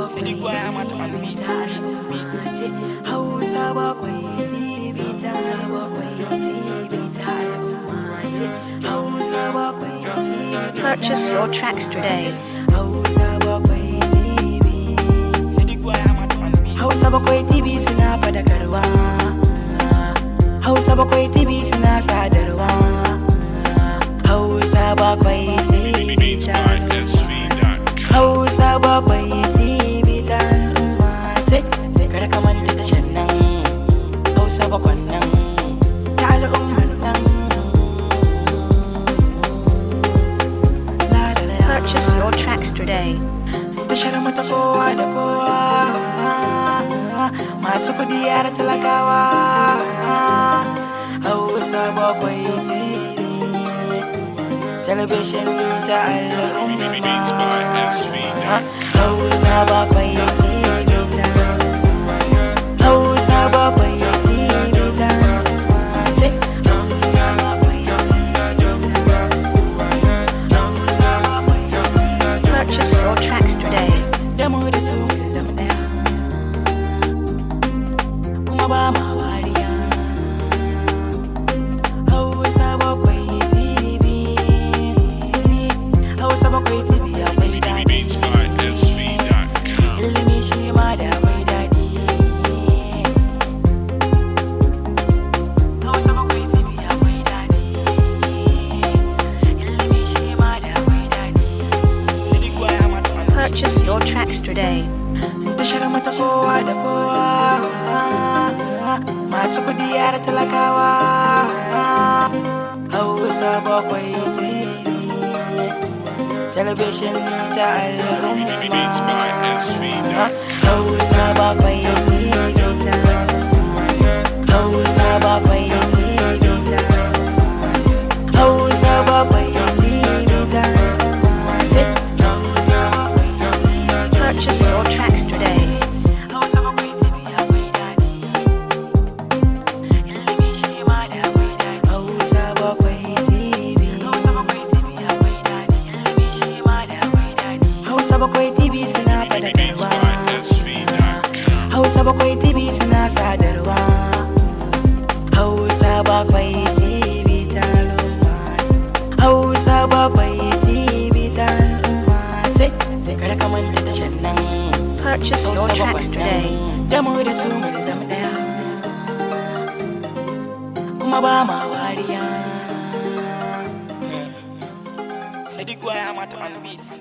Sadiq boy, I'm at my beats. Hausa bakwai TV ta Hausa bakwai TV. Purchase your tracks today. Hausa bakwai TV. Sadiq boy, I'm at my beats. Hausa bakwai TV suna fadakarwa. Hausa bakwai TV suna sadarwa. Hausa bakwai TV ta Hausa bakwai TV ta al'umma ce. Kar ka manta da shan nan. Hausa bakwan nan ta al'umman nan. Purchase your tracks today. Tashar mata kowa da kowa, masu kudi yara talakawa. Hausa bakwai TV, talabishin ta al'umma. Hausa bakwai TV ta Hausa bakwai TV ta Hausa bakwai Purchase your tracks today. Damo da su da zama daya, kuma ba ma wariya. Hausa bakwai TV, Hausa bakwai TV akwai daɗi. Ilimi shi ma da akwai daɗi. Hausa bakwai TV akwai daɗi. Ilimi shi ma da akwai daɗi. Sadiq boy, I'm at my beats. Purchase your tracks today. Tashar mata kowa da kowa, masu kudi yara talakawa. Hausa bakwai TV, talabishin ta al'umma. Hausa bakwai TV ta Hausa bakwai TV ta Hausa bakwai TV ta Purchase your tracks today. Hausa bakwai TV akwai daɗi. Ilimi shi ma da akwai daɗi. Hausa bakwai TV. Hausa bakwai TV akwai daɗi. Ilimi shi ma da akwai daɗi. Hausa bakwai TV suna faɗakarwa. Hausa bakwai TV suna sadarwa. Hausa bakwai TV ta al'umma. Hausa bakwai TV ta al'umma. Sai kar ka manta da shan nan. Purchase your tracks today. Damo da su mu zama daya, kuma ba ma wariya. Sadiq boy, I'm at my beats.